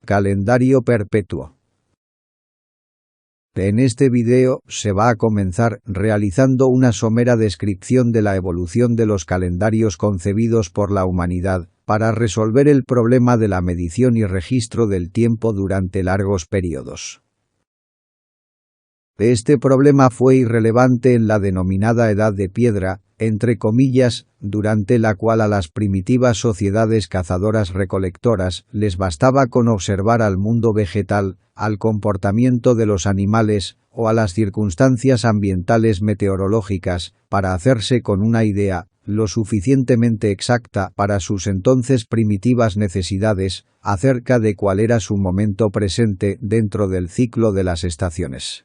Calendario perpetuo. En este video se va a comenzar realizando una somera descripción de la evolución de los calendarios concebidos por la humanidad para resolver el problema de la medición y registro del tiempo durante largos periodos. Este problema fue irrelevante en la denominada Edad de Piedra, entre comillas, durante la cual a las primitivas sociedades cazadoras-recolectoras les bastaba con observar al mundo vegetal, al comportamiento de los animales o a las circunstancias ambientales meteorológicas para hacerse con una idea lo suficientemente exacta para sus entonces primitivas necesidades acerca de cuál era su momento presente dentro del ciclo de las estaciones.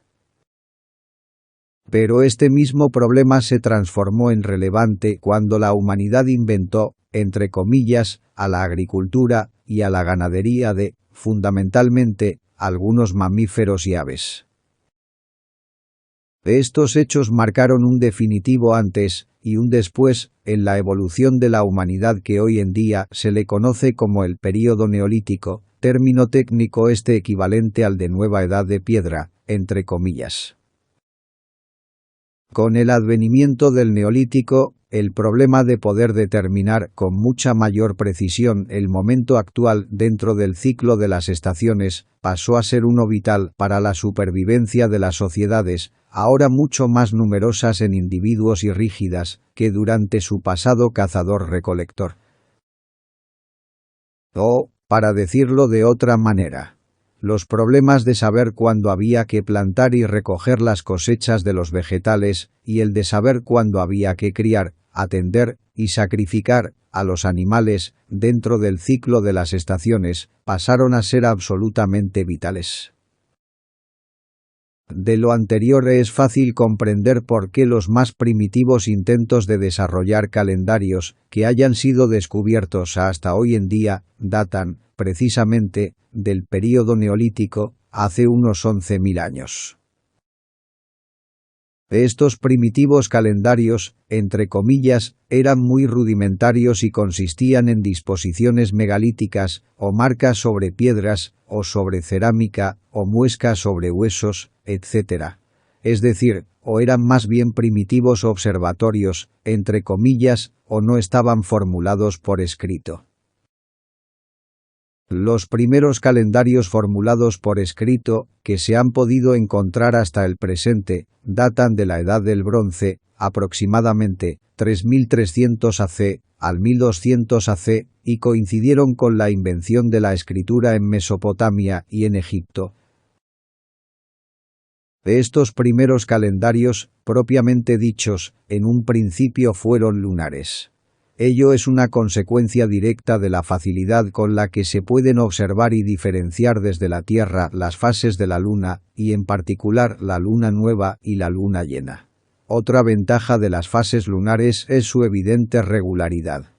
Pero este mismo problema se transformó en relevante cuando la humanidad inventó, entre comillas, a la agricultura y a la ganadería de, fundamentalmente, algunos mamíferos y aves. Estos hechos marcaron un definitivo antes y un después en la evolución de la humanidad que hoy en día se le conoce como el período neolítico, término técnico equivalente al de Nueva Edad de Piedra, entre comillas. Con el advenimiento del Neolítico, el problema de poder determinar con mucha mayor precisión el momento actual dentro del ciclo de las estaciones pasó a ser uno vital para la supervivencia de las sociedades, ahora mucho más numerosas en individuos y rígidas que durante su pasado cazador-recolector. O, para decirlo de otra manera, los problemas de saber cuándo había que plantar y recoger las cosechas de los vegetales y el de saber cuándo había que criar, atender y sacrificar a los animales dentro del ciclo de las estaciones pasaron a ser absolutamente vitales. De lo anterior es fácil comprender por qué los más primitivos intentos de desarrollar calendarios que hayan sido descubiertos hasta hoy en día datan, precisamente, del período neolítico, hace unos 11.000 años. Estos primitivos calendarios, entre comillas, eran muy rudimentarios y consistían en disposiciones megalíticas, o marcas sobre piedras, o sobre cerámica, o muescas sobre huesos, etc. Es decir, o eran más bien primitivos observatorios, entre comillas, o no estaban formulados por escrito. Los primeros calendarios formulados por escrito, que se han podido encontrar hasta el presente, datan de la Edad del Bronce, aproximadamente 3300 AC al 1200 AC, y coincidieron con la invención de la escritura en Mesopotamia y en Egipto. Estos primeros calendarios, propiamente dichos, en un principio fueron lunares. Ello es una consecuencia directa de la facilidad con la que se pueden observar y diferenciar desde la Tierra las fases de la Luna, y en particular la luna nueva y la luna llena. Otra ventaja de las fases lunares es su evidente regularidad.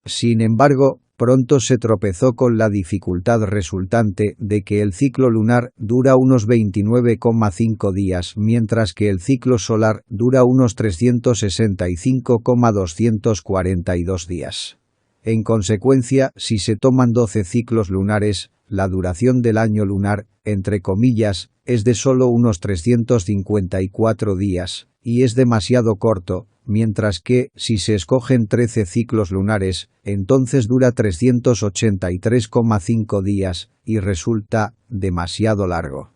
Sin embargo, pronto se tropezó con la dificultad resultante de que el ciclo lunar dura unos 29,5 días, mientras que el ciclo solar dura unos 365,242 días. En consecuencia, si se toman 12 ciclos lunares, la duración del año lunar, entre comillas, es de solo unos 354 días, y es demasiado corto, mientras que, si se escogen 13 ciclos lunares, entonces dura 383,5 días, y resulta demasiado largo.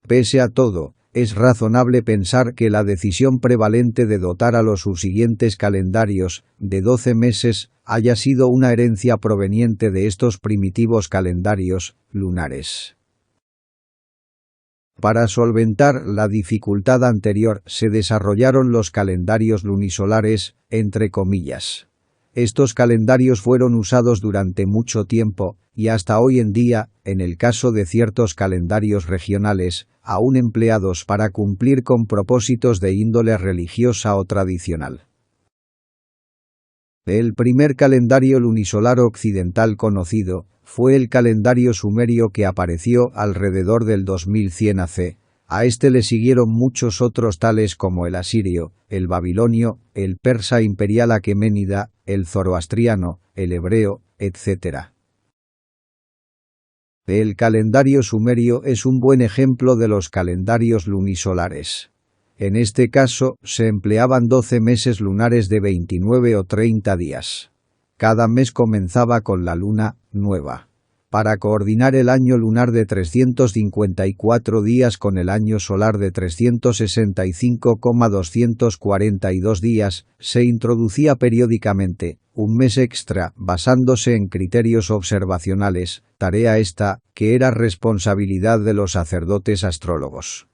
Pese a todo, es razonable pensar que la decisión prevalente de dotar a los subsiguientes calendarios de 12 meses haya sido una herencia proveniente de estos primitivos calendarios lunares. Para solventar la dificultad anterior se desarrollaron los calendarios lunisolares, entre comillas. Estos calendarios fueron usados durante mucho tiempo, y hasta hoy en día, en el caso de ciertos calendarios regionales, aún empleados para cumplir con propósitos de índole religiosa o tradicional. El primer calendario lunisolar occidental conocido fue el calendario sumerio que apareció alrededor del 2100 AC. A este le siguieron muchos otros tales como el asirio, el babilonio, el persa imperial aqueménida, el zoroastriano, el hebreo, etc. El calendario sumerio es un buen ejemplo de los calendarios lunisolares. En este caso, se empleaban 12 meses lunares de 29 o 30 días. Cada mes comenzaba con la luna nueva. Para coordinar el año lunar de 354 días con el año solar de 365,242 días, se introducía periódicamente un mes extra basándose en criterios observacionales, tarea esta que era responsabilidad de los sacerdotes astrólogos.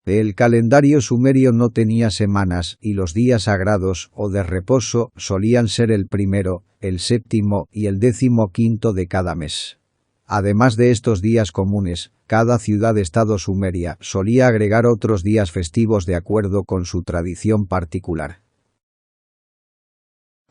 El calendario sumerio no tenía semanas y los días sagrados o de reposo solían ser el primero, el séptimo y el 15º de cada mes. Además de estos días comunes, cada ciudad-estado sumeria solía agregar otros días festivos de acuerdo con su tradición particular.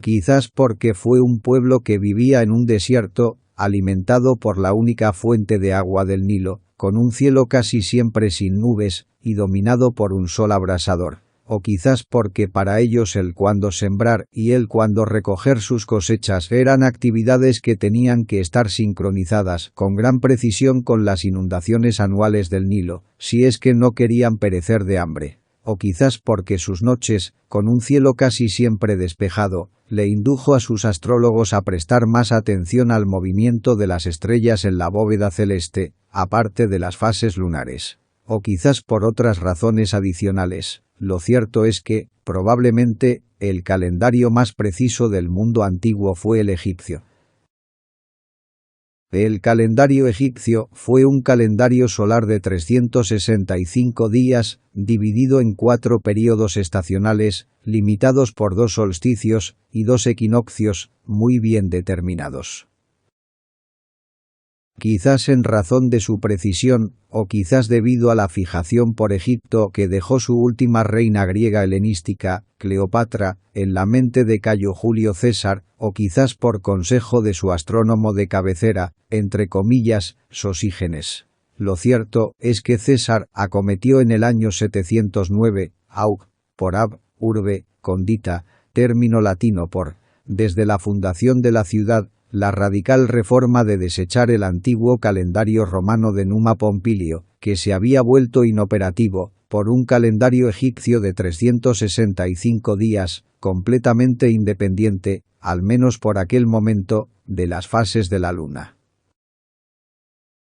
Quizás porque fue un pueblo que vivía en un desierto, alimentado por la única fuente de agua del Nilo, con un cielo casi siempre sin nubes, y dominado por un sol abrasador, o quizás porque para ellos el cuándo sembrar y el cuándo recoger sus cosechas eran actividades que tenían que estar sincronizadas con gran precisión con las inundaciones anuales del Nilo, si es que no querían perecer de hambre, o quizás porque sus noches, con un cielo casi siempre despejado, le indujo a sus astrólogos a prestar más atención al movimiento de las estrellas en la bóveda celeste, aparte de las fases lunares. O quizás por otras razones adicionales. Lo cierto es que, probablemente, el calendario más preciso del mundo antiguo fue el egipcio. El calendario egipcio fue un calendario solar de 365 días, dividido en 4 períodos estacionales, limitados por 2 solsticios y 2 equinoccios, muy bien determinados. Quizás en razón de su precisión, o quizás debido a la fijación por Egipto que dejó su última reina griega helenística, Cleopatra, en la mente de Cayo Julio César, o quizás por consejo de su astrónomo de cabecera, entre comillas, Sosígenes. Lo cierto es que César acometió en el año 709, aug, por ab, urbe, condita, término latino por, desde la fundación de la ciudad, la radical reforma de desechar el antiguo calendario romano de Numa Pompilio, que se había vuelto inoperativo, por un calendario egipcio de 365 días, completamente independiente, al menos por aquel momento, de las fases de la luna.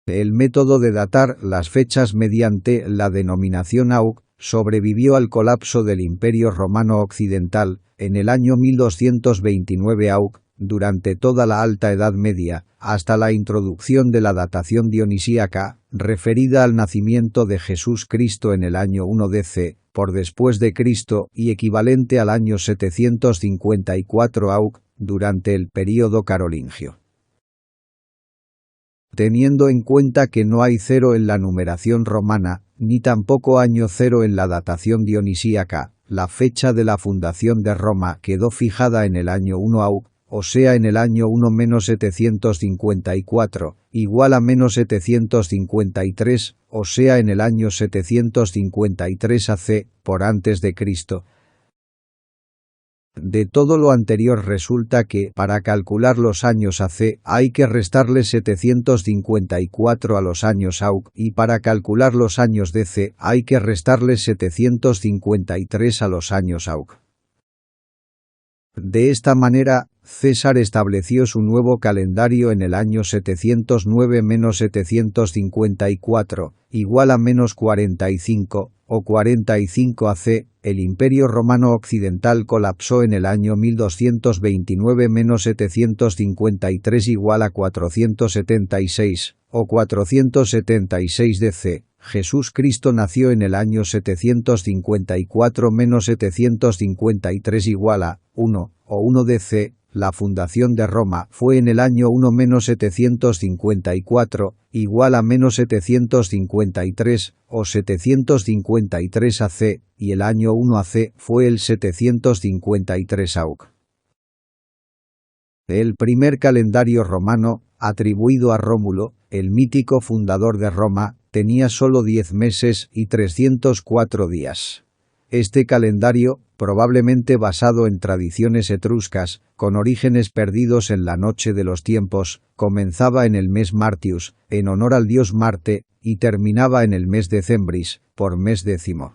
El método de datar las fechas mediante la denominación aug sobrevivió al colapso del Imperio Romano Occidental, en el año 1229 aug, durante toda la Alta Edad Media, hasta la introducción de la datación dionisíaca, referida al nacimiento de Jesús Cristo en el año 1 DC, por después de Cristo y equivalente al año 754 aug, durante el período carolingio. Teniendo en cuenta que no hay 0 en la numeración romana, ni tampoco año 0 en la datación dionisíaca, la fecha de la fundación de Roma quedó fijada en el año 1 aug, o sea en el año 1-754, igual a -753, o sea en el año 753 AC, por antes de Cristo. De todo lo anterior resulta que, para calcular los años AC, hay que restarle 754 a los años aug, y para calcular los años DC, hay que restarle 753 a los años aug. De esta manera, César estableció su nuevo calendario en el año 709-754, igual a -45, o 45 AC, el Imperio Romano Occidental colapsó en el año 1229-753 igual a 476, o 476 DC. Jesús Cristo nació en el año 754-753 igual a 1, o 1 DC. La fundación de Roma fue en el año 1-754, igual a -753, o 753 AC, y el año 1 AC fue el 753 aug. El primer calendario romano, atribuido a Rómulo, el mítico fundador de Roma, tenía solo 10 meses y 304 días. Este calendario, probablemente basado en tradiciones etruscas, con orígenes perdidos en la noche de los tiempos, comenzaba en el mes Martius, en honor al dios Marte, y terminaba en el mes Decembris, por mes décimo.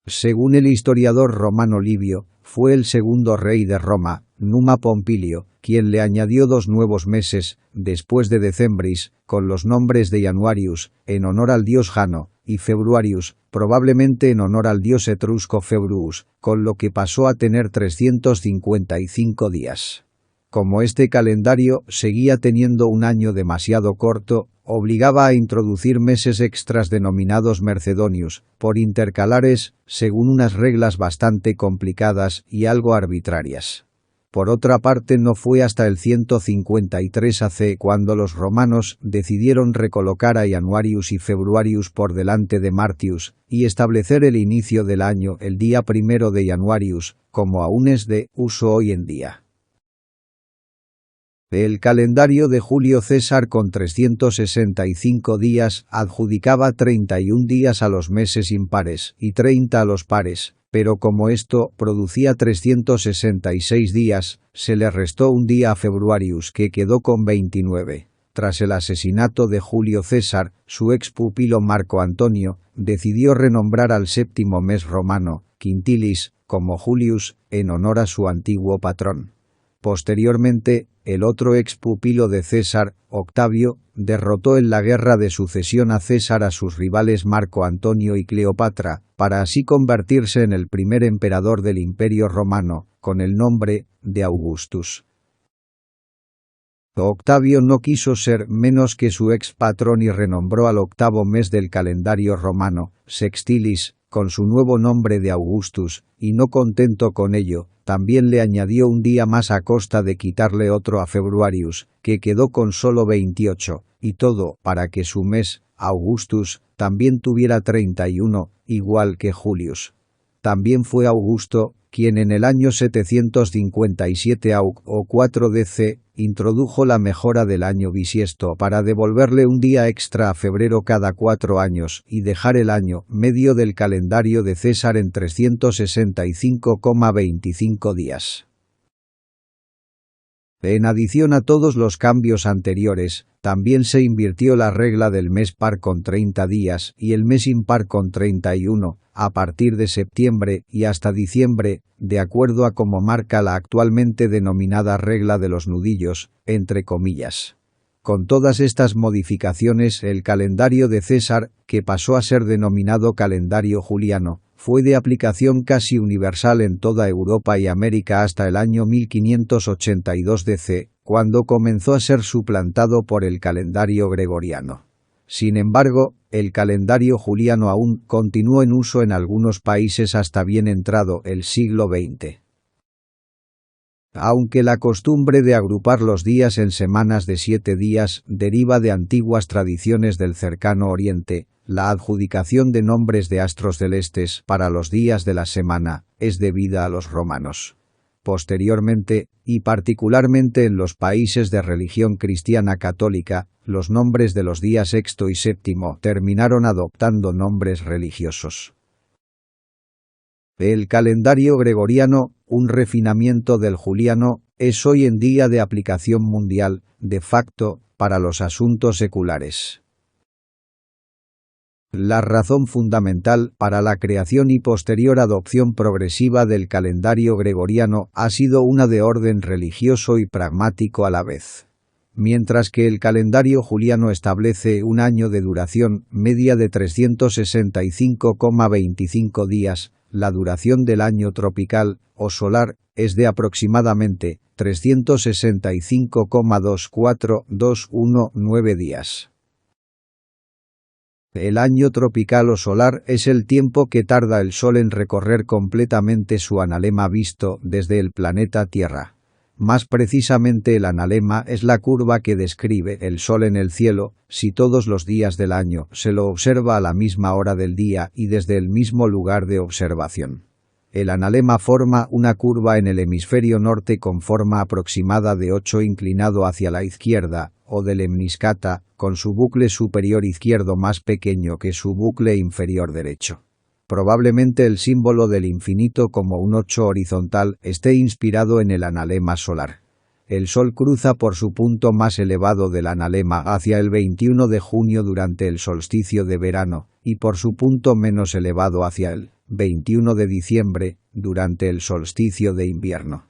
Según el historiador romano Livio, fue el segundo rey de Roma, Numa Pompilio, quien le añadió 2 nuevos meses, después de Decembris, con los nombres de Januarius, en honor al dios Jano, y Februarius, probablemente en honor al dios etrusco Februus, con lo que pasó a tener 355 días. Como este calendario seguía teniendo un año demasiado corto, obligaba a introducir meses extras denominados Mercedonius, por intercalares, según unas reglas bastante complicadas y algo arbitrarias. Por otra parte, no fue hasta el 153 AC cuando los romanos decidieron recolocar a Januarius y Februarius por delante de Martius, y establecer el inicio del año el día 1 de Januarius, como aún es de uso hoy en día. El calendario de Julio César con 365 días adjudicaba 31 días a los meses impares y 30 a los pares, pero como esto producía 366 días, se le restó un día a Februarius que quedó con 29. Tras el asesinato de Julio César, su ex pupilo Marco Antonio decidió renombrar al séptimo mes romano, Quintilis, como Julius, en honor a su antiguo patrón. Posteriormente, el otro ex pupilo de César, Octavio, derrotó en la guerra de sucesión a César a sus rivales Marco Antonio y Cleopatra, para así convertirse en el primer emperador del Imperio Romano, con el nombre de Augustus. Octavio no quiso ser menos que su ex patrón y renombró al octavo mes del calendario romano, Sextilis, con su nuevo nombre de Augustus, y no contento con ello, también le añadió un día más a costa de quitarle otro a Februarius, que quedó con solo 28, y todo para que su mes, Augustus, también tuviera 31, igual que Julius. También fue Augusto quien en el año 757 AUC o 4 DC introdujo la mejora del año bisiesto para devolverle un día extra a febrero cada 4 años y dejar el año medio del calendario de César en 365,25 días. En adición a todos los cambios anteriores, también se invirtió la regla del mes par con 30 días y el mes impar con 31, a partir de septiembre y hasta diciembre, de acuerdo a como marca la actualmente denominada regla de los nudillos, entre comillas. Con todas estas modificaciones, el calendario de César, que pasó a ser denominado calendario juliano, fue de aplicación casi universal en toda Europa y América hasta el año 1582 DC, cuando comenzó a ser suplantado por el calendario gregoriano. Sin embargo, el calendario juliano aún continuó en uso en algunos países hasta bien entrado el siglo XX. Aunque la costumbre de agrupar los días en semanas de 7 días deriva de antiguas tradiciones del cercano Oriente, la adjudicación de nombres de astros celestes para los días de la semana es debida a los romanos. Posteriormente, y particularmente en los países de religión cristiana católica, los nombres de los días sexto y séptimo terminaron adoptando nombres religiosos. El calendario gregoriano, un refinamiento del juliano, es hoy en día de aplicación mundial, de facto, para los asuntos seculares. La razón fundamental para la creación y posterior adopción progresiva del calendario gregoriano ha sido una de orden religioso y pragmático a la vez. Mientras que el calendario juliano establece un año de duración media de 365,25 días, la duración del año tropical o solar es de aproximadamente 365,24219 días. El año tropical o solar es el tiempo que tarda el Sol en recorrer completamente su analema visto desde el planeta Tierra. Más precisamente, el analema es la curva que describe el Sol en el cielo, si todos los días del año se lo observa a la misma hora del día y desde el mismo lugar de observación. El analema forma una curva en el hemisferio norte con forma aproximada de 8 inclinado hacia la izquierda, o de lemniscata, con su bucle superior izquierdo más pequeño que su bucle inferior derecho. Probablemente el símbolo del infinito como un 8 horizontal esté inspirado en el analema solar. El Sol cruza por su punto más elevado del analema hacia el 21 de junio durante el solsticio de verano, y por su punto menos elevado hacia el 21 de diciembre, durante el solsticio de invierno.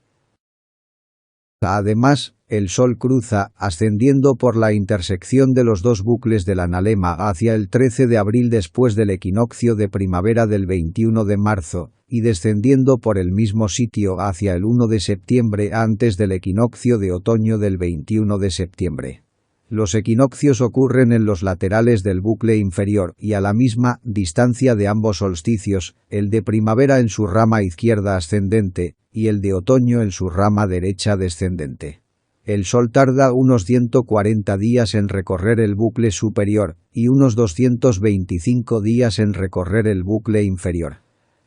Además, el Sol cruza, ascendiendo por la intersección de los dos bucles del analema hacia el 13 de abril después del equinoccio de primavera del 21 de marzo, y descendiendo por el mismo sitio hacia el 1 de septiembre antes del equinoccio de otoño del 21 de septiembre. Los equinoccios ocurren en los laterales del bucle inferior y a la misma distancia de ambos solsticios, el de primavera en su rama izquierda ascendente y el de otoño en su rama derecha descendente. El Sol tarda unos 140 días en recorrer el bucle superior y unos 225 días en recorrer el bucle inferior.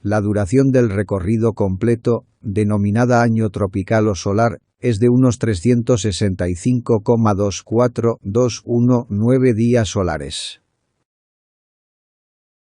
La duración del recorrido completo, denominada año tropical o solar, es de unos 365,24219 días solares.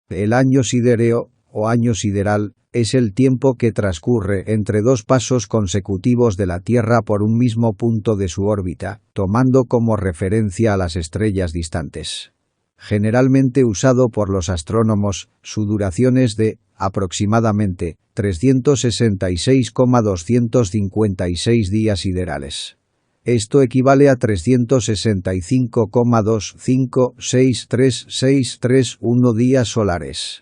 El año sidereo, o año sideral, es el tiempo que transcurre entre dos pasos consecutivos de la Tierra por un mismo punto de su órbita, tomando como referencia a las estrellas distantes. Generalmente usado por los astrónomos, su duración es de, aproximadamente, 366,256 días siderales. Esto equivale a 365,2563631 días solares.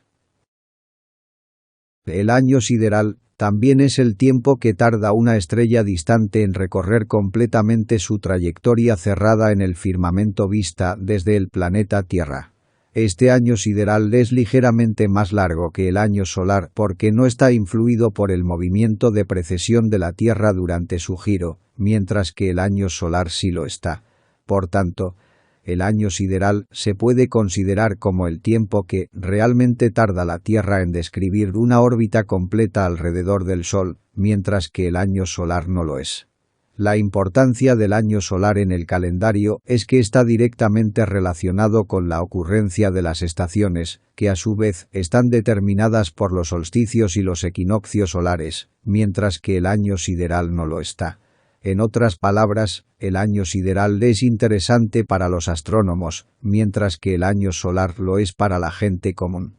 El año sideral también es el tiempo que tarda una estrella distante en recorrer completamente su trayectoria cerrada en el firmamento vista desde el planeta Tierra. Este año sideral es ligeramente más largo que el año solar porque no está influido por el movimiento de precesión de la Tierra durante su giro, mientras que el año solar sí lo está. Por tanto, el año sideral se puede considerar como el tiempo que realmente tarda la Tierra en describir una órbita completa alrededor del Sol, mientras que el año solar no lo es. La importancia del año solar en el calendario es que está directamente relacionado con la ocurrencia de las estaciones, que a su vez están determinadas por los solsticios y los equinoccios solares, mientras que el año sideral no lo está. En otras palabras, el año sideral es interesante para los astrónomos, mientras que el año solar lo es para la gente común.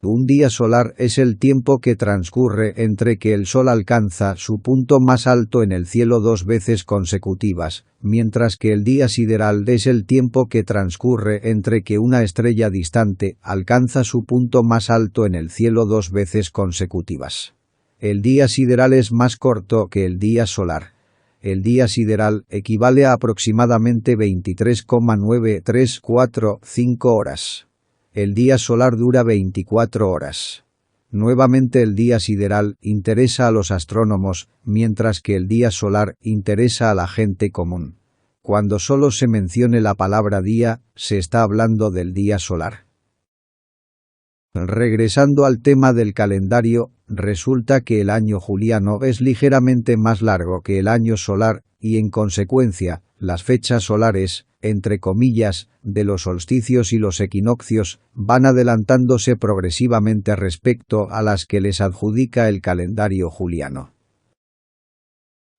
Un día solar es el tiempo que transcurre entre que el Sol alcanza su punto más alto en el cielo 2 veces consecutivas, mientras que el día sideral es el tiempo que transcurre entre que una estrella distante alcanza su punto más alto en el cielo 2 veces consecutivas. El día sideral es más corto que el día solar. El día sideral equivale a aproximadamente 23,9345 horas. El día solar dura 24 horas. Nuevamente el día sideral interesa a los astrónomos, mientras que el día solar interesa a la gente común. Cuando solo se mencione la palabra día, se está hablando del día solar. Regresando al tema del calendario, resulta que el año juliano es ligeramente más largo que el año solar y, en consecuencia, las fechas solares, entre comillas, de los solsticios y los equinoccios, van adelantándose progresivamente respecto a las que les adjudica el calendario juliano.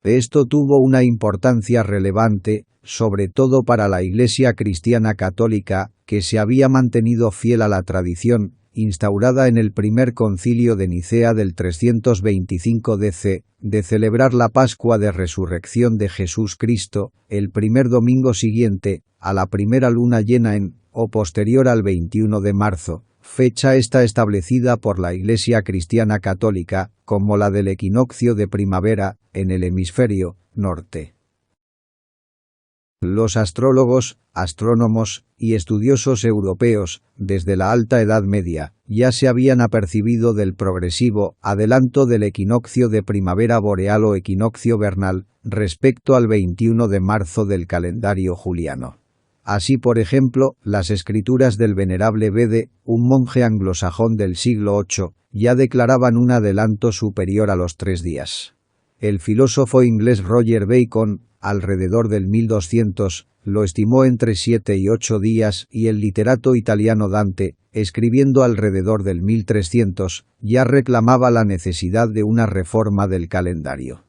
Esto tuvo una importancia relevante, sobre todo para la Iglesia cristiana católica, que se había mantenido fiel a la tradición, instaurada en el primer concilio de Nicea del 325 DC, de celebrar la Pascua de Resurrección de Jesús Cristo, el primer domingo siguiente, a la primera luna llena o posterior al 21 de marzo, fecha esta establecida por la Iglesia cristiana católica, como la del equinoccio de primavera, en el hemisferio norte. Los astrólogos, astrónomos y estudiosos europeos, desde la Alta Edad Media, ya se habían apercibido del progresivo adelanto del equinoccio de primavera boreal o equinoccio vernal, respecto al 21 de marzo del calendario juliano. Así, por ejemplo, las escrituras del venerable Bede, un monje anglosajón del siglo VIII, ya declaraban un adelanto superior a los 3 días. El filósofo inglés Roger Bacon, alrededor del 1200, lo estimó entre 7 y 8 días y el literato italiano Dante, escribiendo alrededor del 1300, ya reclamaba la necesidad de una reforma del calendario.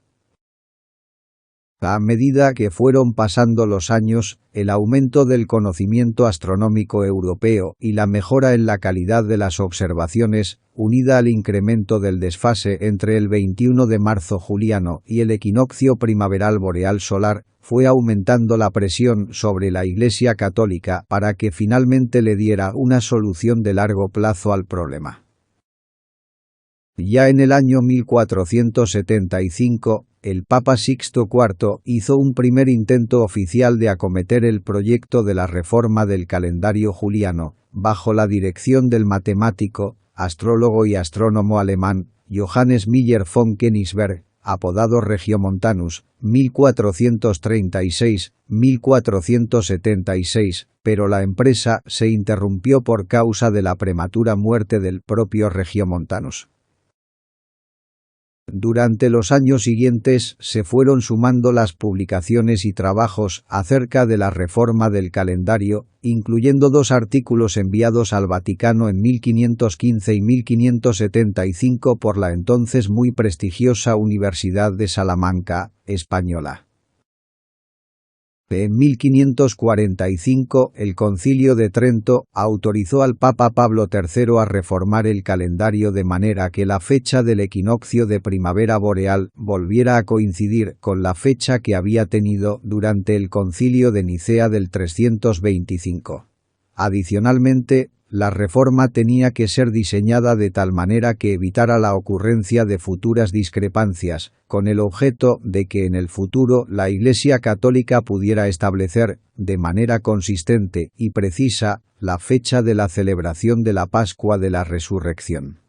A medida que fueron pasando los años, el aumento del conocimiento astronómico europeo y la mejora en la calidad de las observaciones, unida al incremento del desfase entre el 21 de marzo juliano y el equinoccio primaveral boreal solar, fue aumentando la presión sobre la Iglesia católica para que finalmente le diera una solución de largo plazo al problema. Ya en el año 1475, el Papa Sixto IV hizo un primer intento oficial de acometer el proyecto de la reforma del calendario juliano, bajo la dirección del matemático, astrólogo y astrónomo alemán, Johannes Müller von Königsberg, apodado Regiomontanus, 1436-1476, pero la empresa se interrumpió por causa de la prematura muerte del propio Regiomontanus. Durante los años siguientes se fueron sumando las publicaciones y trabajos acerca de la reforma del calendario, incluyendo 2 artículos enviados al Vaticano en 1515 y 1575 por la entonces muy prestigiosa Universidad de Salamanca, española. En 1545, el Concilio de Trento autorizó al Papa Pablo III a reformar el calendario de manera que la fecha del equinoccio de primavera boreal volviera a coincidir con la fecha que había tenido durante el Concilio de Nicea del 325. Adicionalmente, la reforma tenía que ser diseñada de tal manera que evitara la ocurrencia de futuras discrepancias, con el objeto de que en el futuro la Iglesia católica pudiera establecer, de manera consistente y precisa, la fecha de la celebración de la Pascua de la Resurrección.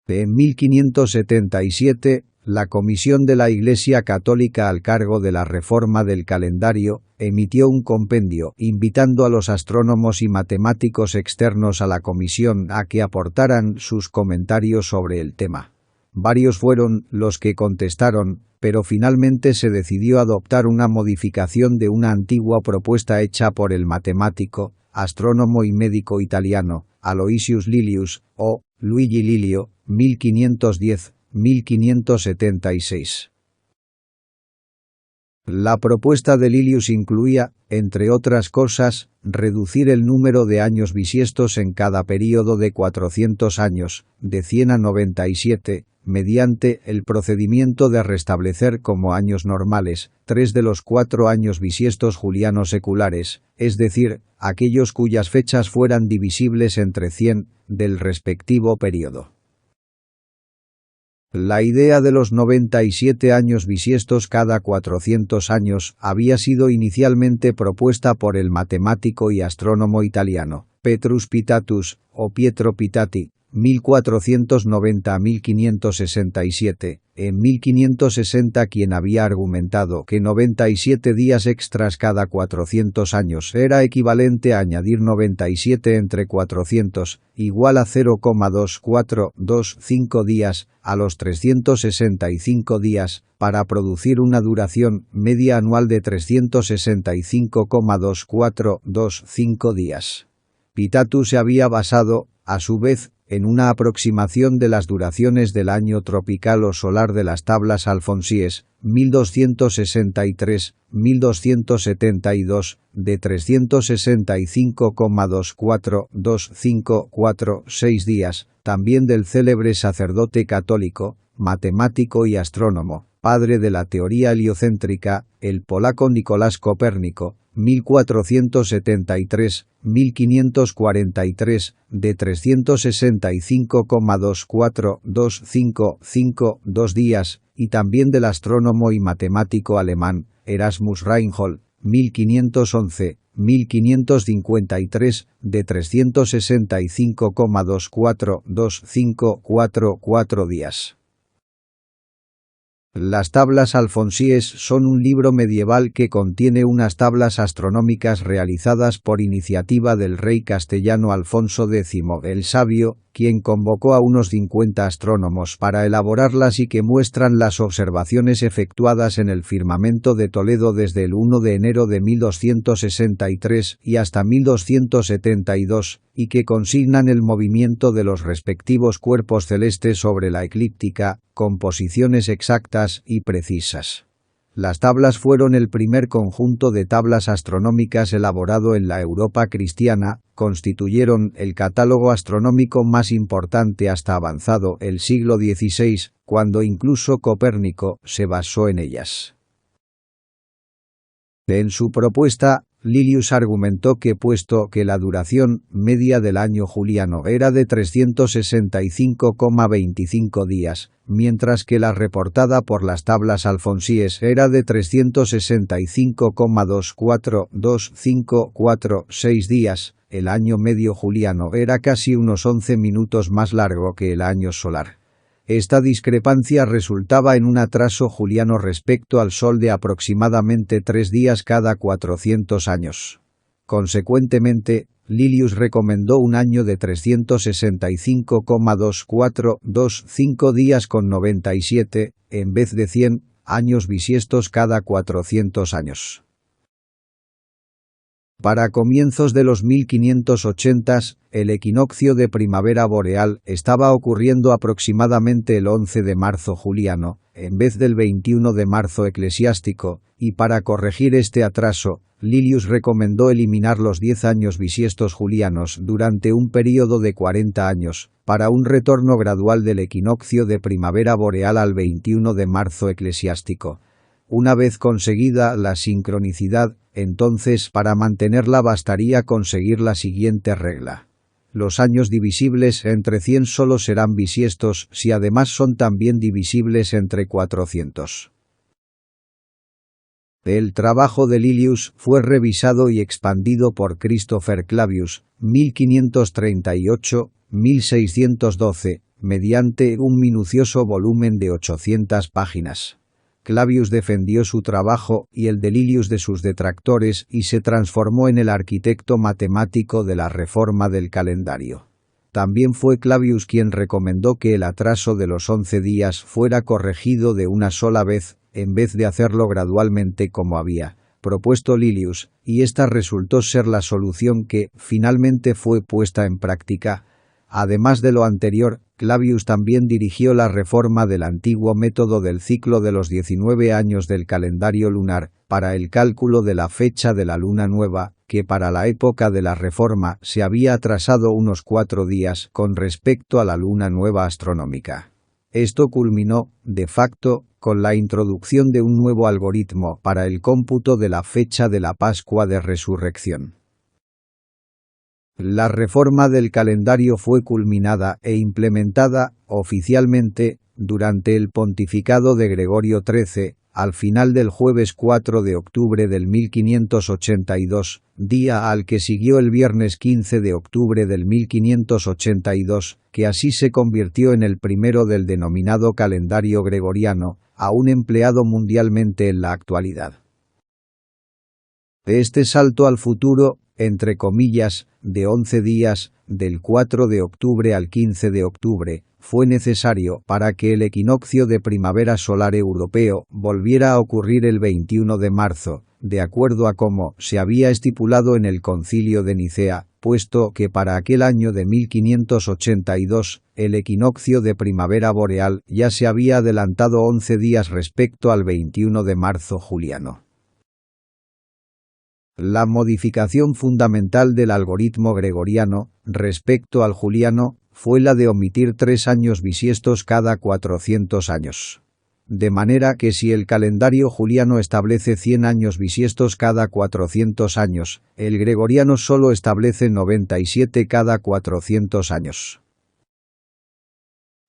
En 1577, la Comisión de la Iglesia Católica al cargo de la reforma del calendario emitió un compendio invitando a los astrónomos y matemáticos externos a la comisión a que aportaran sus comentarios sobre el tema. Varios fueron los que contestaron, pero finalmente se decidió adoptar una modificación de una antigua propuesta hecha por el matemático, astrónomo y médico italiano, Aloysius Lilius, o Luigi Lilio, 1510-1576. La propuesta de Lilius incluía, entre otras cosas, reducir el número de años bisiestos en cada período de 400 años, de 100 a 97, mediante el procedimiento de restablecer como años normales 3 de los 4 años bisiestos julianos seculares, es decir, aquellos cuyas fechas fueran divisibles entre 100 del respectivo período. La idea de los 97 años bisiestos cada 400 años había sido inicialmente propuesta por el matemático y astrónomo italiano, Petrus Pitatus, o Pietro Pitati, 1490 a 1567, en 1560 quien había argumentado que 97 días extras cada 400 años era equivalente a añadir 97 entre 400, igual a 0,2425 días, a los 365 días, para producir una duración media anual de 365,2425 días. Pitatus se había basado, a su vez, en una aproximación de las duraciones del año tropical o solar de las tablas alfonsíes, 1263-1272, de 365,242546 días, también del célebre sacerdote católico, matemático y astrónomo, padre de la teoría heliocéntrica, el polaco Nicolás Copérnico, 1473-1543, de 365,242552 días, y también del astrónomo y matemático alemán, Erasmus Reinhold, 1511-1553, de 365,242544 días. Las tablas alfonsíes son un libro medieval que contiene unas tablas astronómicas realizadas por iniciativa del rey castellano Alfonso X el Sabio, quien convocó a unos 50 astrónomos para elaborarlas y que muestran las observaciones efectuadas en el firmamento de Toledo desde el 1 de enero de 1263 y hasta 1272, y que consignan el movimiento de los respectivos cuerpos celestes sobre la eclíptica, con posiciones exactas y precisas. Las tablas fueron el primer conjunto de tablas astronómicas elaborado en la Europa cristiana, constituyeron el catálogo astronómico más importante hasta avanzado el siglo XVI, cuando incluso Copérnico se basó en ellas. En su propuesta, Lilius argumentó que puesto que la duración media del año juliano era de 365,25 días, mientras que la reportada por las tablas alfonsíes era de 365,242546 días, el año medio juliano era casi unos 11 minutos más largo que el año solar. Esta discrepancia resultaba en un atraso juliano respecto al Sol de aproximadamente 3 días cada 400 años. Consecuentemente, Lilius recomendó un año de 365,2425 días con 97, en vez de 100, años bisiestos cada 400 años. Para comienzos de los 1580s, el equinoccio de primavera boreal estaba ocurriendo aproximadamente el 11 de marzo juliano, en vez del 21 de marzo eclesiástico, y para corregir este atraso, Lilius recomendó eliminar los 10 años bisiestos julianos durante un período de 40 años, para un retorno gradual del equinoccio de primavera boreal al 21 de marzo eclesiástico. Una vez conseguida la sincronicidad, entonces para mantenerla bastaría conseguir la siguiente regla. Los años divisibles entre 100 solo serán bisiestos si además son también divisibles entre 400. El trabajo de Lilius fue revisado y expandido por Christopher Clavius, 1538-1612, mediante un minucioso volumen de 800 páginas. Clavius defendió su trabajo y el de Lilius de sus detractores y se transformó en el arquitecto matemático de la reforma del calendario. También fue Clavius quien recomendó que el atraso de los 11 días fuera corregido de una sola vez, en vez de hacerlo gradualmente como había propuesto Lilius, y esta resultó ser la solución que, finalmente, fue puesta en práctica. Además de lo anterior, Clavius también dirigió la reforma del antiguo método del ciclo de los 19 años del calendario lunar, para el cálculo de la fecha de la luna nueva, que para la época de la reforma se había atrasado unos 4 días con respecto a la luna nueva astronómica. Esto culminó, de facto, con la introducción de un nuevo algoritmo para el cómputo de la fecha de la Pascua de Resurrección. La reforma del calendario fue culminada e implementada, oficialmente, durante el pontificado de Gregorio XIII, al final del jueves 4 de octubre del 1582, día al que siguió el viernes 15 de octubre del 1582, que así se convirtió en el primero del denominado calendario gregoriano, aún empleado mundialmente en la actualidad. Este salto al futuro, entre comillas, de 11 días, del 4 de octubre al 15 de octubre, fue necesario para que el equinoccio de primavera solar europeo volviera a ocurrir el 21 de marzo, de acuerdo a como se había estipulado en el Concilio de Nicea, puesto que para aquel año de 1582, el equinoccio de primavera boreal ya se había adelantado 11 días respecto al 21 de marzo juliano. La modificación fundamental del algoritmo gregoriano, respecto al juliano, fue la de omitir 3 años bisiestos cada 400 años. De manera que si el calendario juliano establece 100 años bisiestos cada 400 años, el gregoriano solo establece 97 cada 400 años.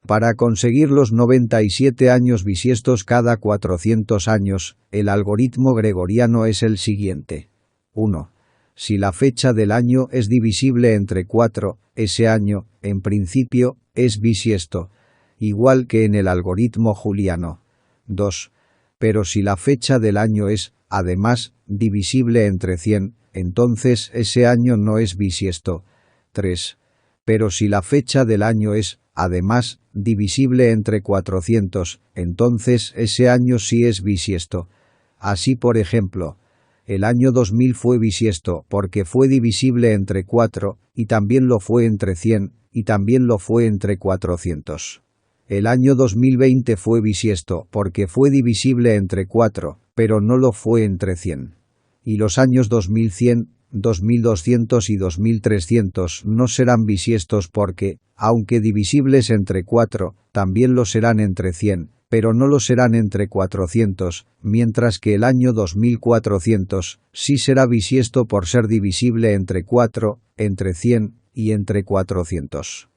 Para conseguir los 97 años bisiestos cada 400 años, el algoritmo gregoriano es el siguiente. 1. Si la fecha del año es divisible entre 4, ese año, en principio, es bisiesto, igual que en el algoritmo juliano. 2. Pero si la fecha del año es, además, divisible entre 100, entonces ese año no es bisiesto. 3. pero si la fecha del año es, además, divisible entre 400, entonces ese año sí es bisiesto. Así, por ejemplo, el año 2000 fue bisiesto porque fue divisible entre 4, y también lo fue entre 100, y también lo fue entre 400. El año 2020 fue bisiesto porque fue divisible entre 4, pero no lo fue entre 100. Y los años 2100, 2200 y 2300 no serán bisiestos porque, aunque divisibles entre 4, también lo serán entre 100, pero no lo serán entre 400, mientras que el año 2400 sí será bisiesto por ser divisible entre 4, entre 100 y entre 400.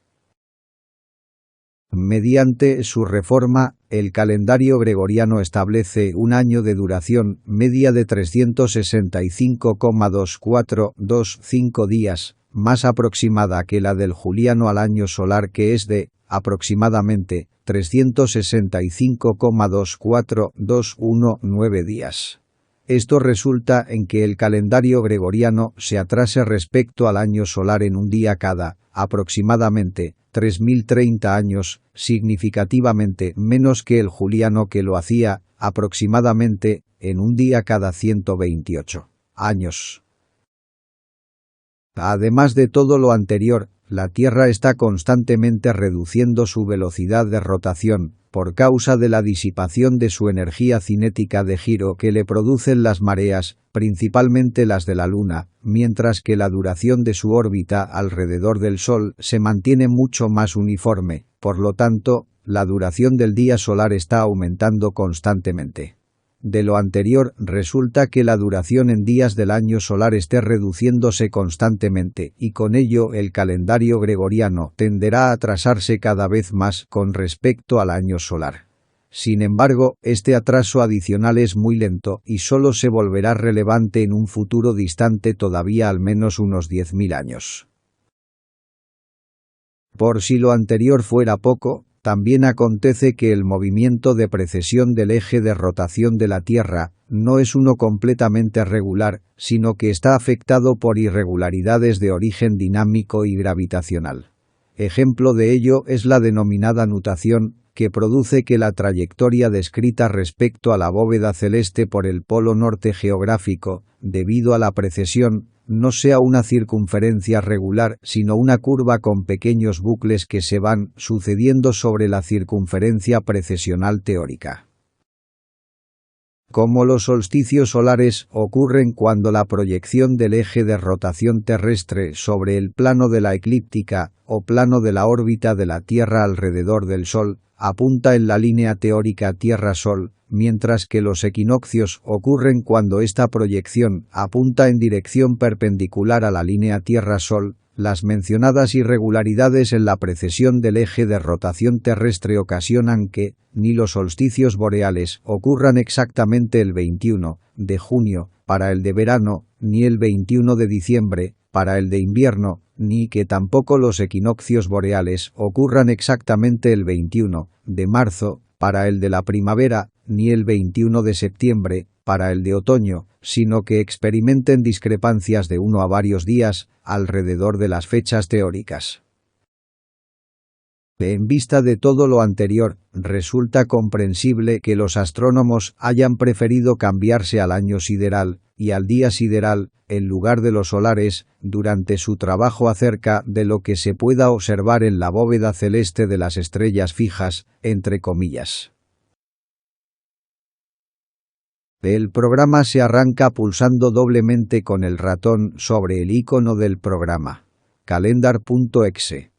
Mediante su reforma, el calendario gregoriano establece un año de duración media de 365,2425 días, más aproximada que la del juliano al año solar, que es de, aproximadamente, 365,24219 días. Esto resulta en que el calendario gregoriano se atrase respecto al año solar en un día cada, aproximadamente, 3030 años, significativamente menos que el juliano, que lo hacía, aproximadamente, en un día cada 128 años. Además de todo lo anterior, la Tierra está constantemente reduciendo su velocidad de rotación, por causa de la disipación de su energía cinética de giro que le producen las mareas, principalmente las de la Luna, mientras que la duración de su órbita alrededor del Sol se mantiene mucho más uniforme, por lo tanto, la duración del día solar está aumentando constantemente. De lo anterior resulta que la duración en días del año solar esté reduciéndose constantemente, y con ello el calendario gregoriano tenderá a atrasarse cada vez más con respecto al año solar. Sin embargo, este atraso adicional es muy lento y solo se volverá relevante en un futuro distante, todavía al menos unos 10.000 años. Por si lo anterior fuera poco, también acontece que el movimiento de precesión del eje de rotación de la Tierra no es uno completamente regular, sino que está afectado por irregularidades de origen dinámico y gravitacional. Ejemplo de ello es la denominada nutación, que produce que la trayectoria descrita respecto a la bóveda celeste por el polo norte geográfico, debido a la precesión, no sea una circunferencia regular, sino una curva con pequeños bucles que se van sucediendo sobre la circunferencia precesional teórica. Como los solsticios solares ocurren cuando la proyección del eje de rotación terrestre sobre el plano de la eclíptica, o plano de la órbita de la Tierra alrededor del Sol, apunta en la línea teórica Tierra-Sol, mientras que los equinoccios ocurren cuando esta proyección apunta en dirección perpendicular a la línea Tierra-Sol. Las mencionadas irregularidades en la precesión del eje de rotación terrestre ocasionan que, ni los solsticios boreales ocurran exactamente el 21 de junio, para el de verano, ni el 21 de diciembre, para el de invierno, ni que tampoco los equinoccios boreales ocurran exactamente el 21 de marzo, para el de la primavera, ni el 21 de septiembre, para el de otoño, sino que experimenten discrepancias de uno a varios días alrededor de las fechas teóricas. En vista de todo lo anterior, resulta comprensible que los astrónomos hayan preferido cambiarse al año sideral y al día sideral, en lugar de los solares, durante su trabajo acerca de lo que se pueda observar en la bóveda celeste de las estrellas fijas, entre comillas. El programa se arranca pulsando doblemente con el ratón sobre el icono del programa. Calendar.exe.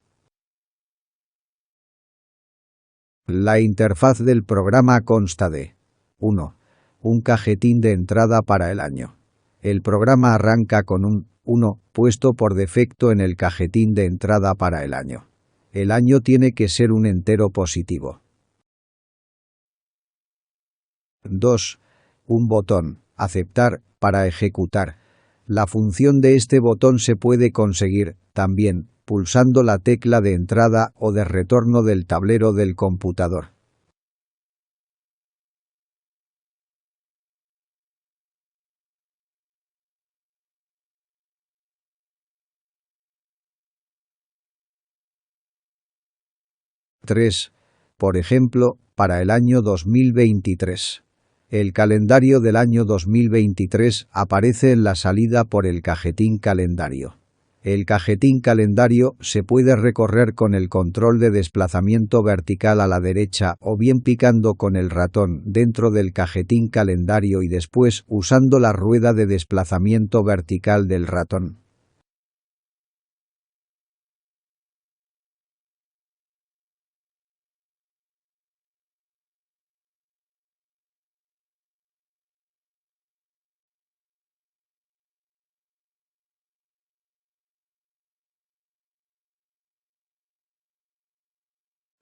La interfaz del programa consta de 1. Un cajetín de entrada para el año. El programa arranca con un 1 puesto por defecto en el cajetín de entrada para el año. El año tiene que ser un entero positivo. 2. Un botón, aceptar, para ejecutar. La función de este botón se puede conseguir, también, pulsando la tecla de entrada o de retorno del tablero del computador. 3. Por ejemplo, para el año 2023. El calendario del año 2023 aparece en la salida por el cajetín calendario. El cajetín calendario se puede recorrer con el control de desplazamiento vertical a la derecha o bien picando con el ratón dentro del cajetín calendario y después usando la rueda de desplazamiento vertical del ratón.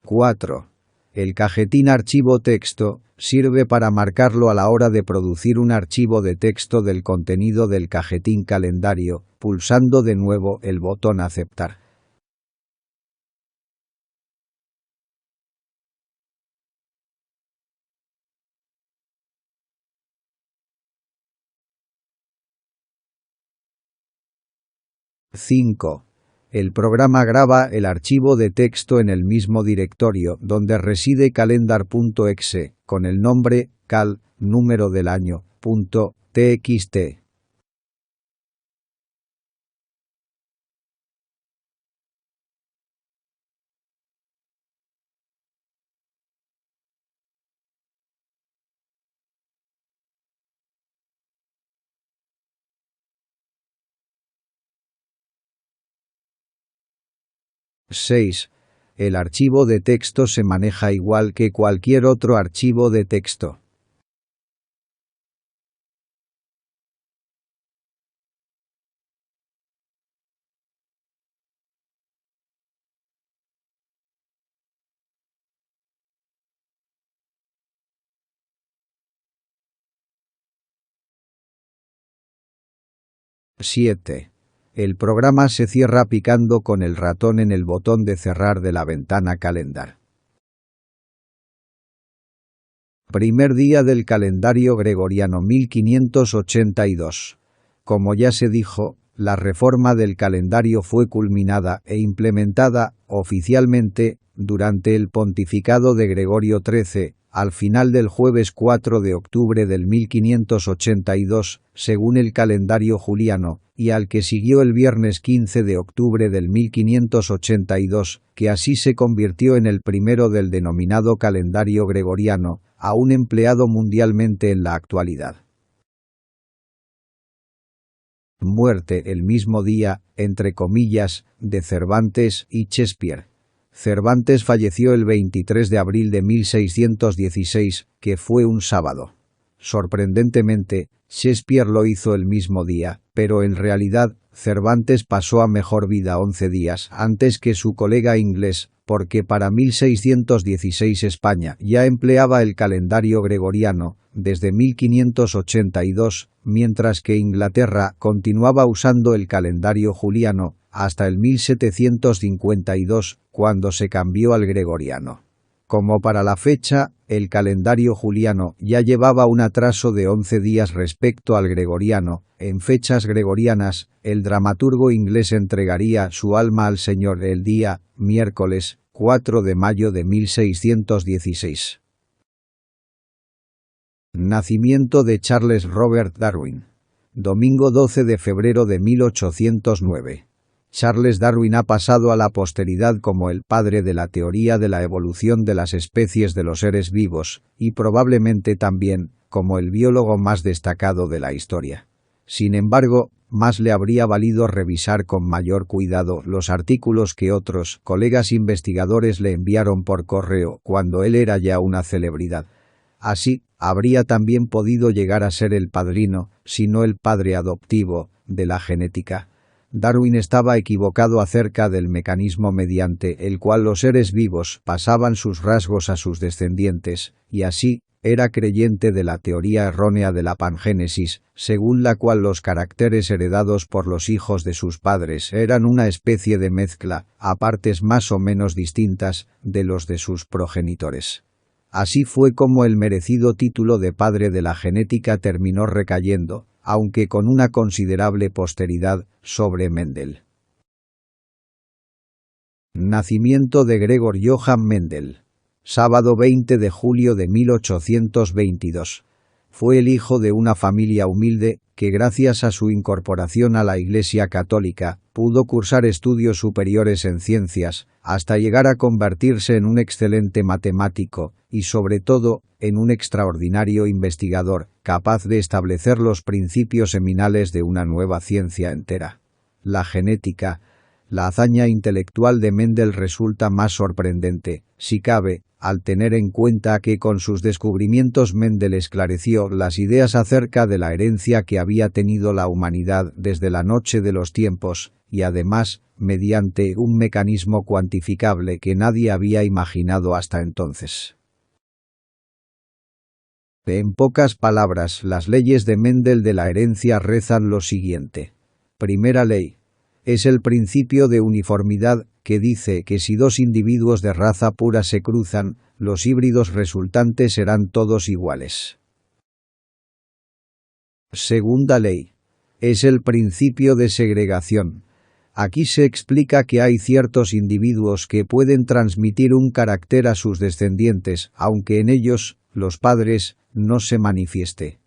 (4) El cajetín archivo texto sirve para marcarlo a la hora de producir un archivo de texto del contenido del cajetín calendario, pulsando de nuevo el botón Aceptar. (5) El programa graba el archivo de texto en el mismo directorio donde reside calendar.exe, con el nombre cal, número del año, .txt. (6) El archivo de texto se maneja igual que cualquier otro archivo de texto. (7) El programa se cierra picando con el ratón en el botón de cerrar de la ventana Calendar. Primer día del calendario gregoriano 1582. Como ya se dijo, la reforma del calendario fue culminada e implementada oficialmente durante el pontificado de Gregorio XIII, al final del jueves 4 de octubre del 1582, según el calendario juliano, y al que siguió el viernes 15 de octubre del 1582, que así se convirtió en el primero del denominado calendario gregoriano, aún empleado mundialmente en la actualidad. Muerte el mismo día, entre comillas, de Cervantes y Shakespeare. Cervantes falleció el 23 de abril de 1616, que fue un sábado. Sorprendentemente, Shakespeare lo hizo el mismo día, pero en realidad, Cervantes pasó a mejor vida 11 días antes que su colega inglés, porque para 1616 España ya empleaba el calendario gregoriano, desde 1582, mientras que Inglaterra continuaba usando el calendario juliano, hasta el 1752, cuando se cambió al gregoriano. Como para la fecha, el calendario juliano ya llevaba un atraso de 11 días respecto al gregoriano. En fechas gregorianas, el dramaturgo inglés entregaría su alma al Señor el día, miércoles, 4 de mayo de 1616. Nacimiento de Charles Robert Darwin. Domingo 12 de febrero de 1809. Charles Darwin ha pasado a la posteridad como el padre de la teoría de la evolución de las especies de los seres vivos, y probablemente también como el biólogo más destacado de la historia. Sin embargo, más le habría valido revisar con mayor cuidado los artículos que otros colegas investigadores le enviaron por correo cuando él era ya una celebridad. Así, habría también podido llegar a ser el padrino, si no el padre adoptivo, de la genética. Darwin estaba equivocado acerca del mecanismo mediante el cual los seres vivos pasaban sus rasgos a sus descendientes, y así, era creyente de la teoría errónea de la pangénesis, según la cual los caracteres heredados por los hijos de sus padres eran una especie de mezcla, a partes más o menos distintas, de los de sus progenitores. Así fue como el merecido título de padre de la genética terminó recayendo, aunque con una considerable posteridad, sobre Mendel. Nacimiento de Gregor Johann Mendel. Sábado 20 de julio de 1822. Fue el hijo de una familia humilde que, gracias a su incorporación a la Iglesia Católica, pudo cursar estudios superiores en ciencias, hasta llegar a convertirse en un excelente matemático y, sobre todo, en un extraordinario investigador, capaz de establecer los principios seminales de una nueva ciencia entera: la genética. La hazaña intelectual de Mendel resulta más sorprendente, si cabe, al tener en cuenta que con sus descubrimientos Mendel esclareció las ideas acerca de la herencia que había tenido la humanidad desde la noche de los tiempos, y además, mediante un mecanismo cuantificable que nadie había imaginado hasta entonces. En pocas palabras, las leyes de Mendel de la herencia rezan lo siguiente. Primera ley. Es el principio de uniformidad, que dice que si dos individuos de raza pura se cruzan, los híbridos resultantes serán todos iguales. Segunda ley. Es el principio de segregación. Aquí se explica que hay ciertos individuos que pueden transmitir un carácter a sus descendientes, aunque en ellos, los padres, no se manifieste.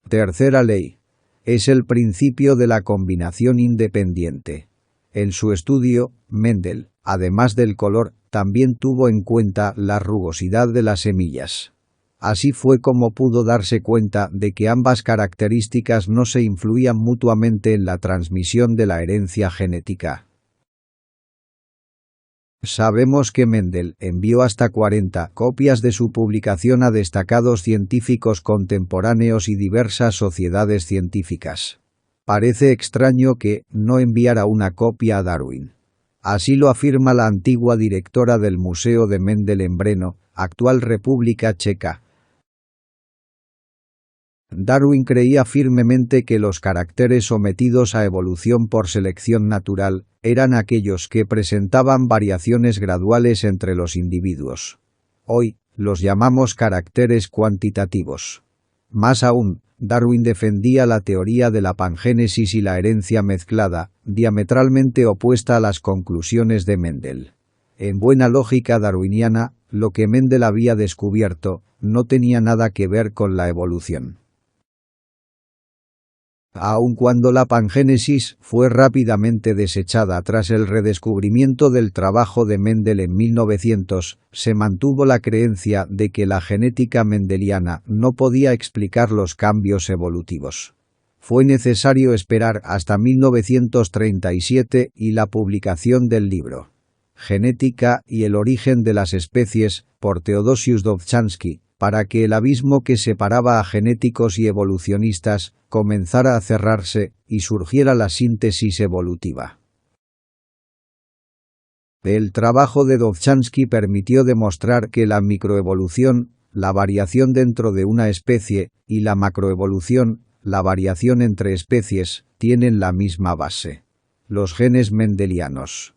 Tercera ley. Es el principio de la combinación independiente. En su estudio, Mendel, además del color, también tuvo en cuenta la rugosidad de las semillas. Así fue como pudo darse cuenta de que ambas características no se influían mutuamente en la transmisión de la herencia genética. Sabemos que Mendel envió hasta 40 copias de su publicación a destacados científicos contemporáneos y diversas sociedades científicas. Parece extraño que no enviara una copia a Darwin. Así lo afirma la antigua directora del Museo de Mendel en Brno, actual República Checa. Darwin creía firmemente que los caracteres sometidos a evolución por selección natural eran aquellos que presentaban variaciones graduales entre los individuos. Hoy, los llamamos caracteres cuantitativos. Más aún, Darwin defendía la teoría de la pangénesis y la herencia mezclada, diametralmente opuesta a las conclusiones de Mendel. En buena lógica darwiniana, lo que Mendel había descubierto no tenía nada que ver con la evolución. Aun cuando la pangénesis fue rápidamente desechada tras el redescubrimiento del trabajo de Mendel en 1900, se mantuvo la creencia de que la genética mendeliana no podía explicar los cambios evolutivos. Fue necesario esperar hasta 1937 y la publicación del libro Genética y el origen de las especies, por Theodosius Dobzhansky, para que el abismo que separaba a genéticos y evolucionistas comenzara a cerrarse y surgiera la síntesis evolutiva. El trabajo de Dobzhansky permitió demostrar que la microevolución, la variación dentro de una especie, y la macroevolución, la variación entre especies, tienen la misma base: los genes mendelianos.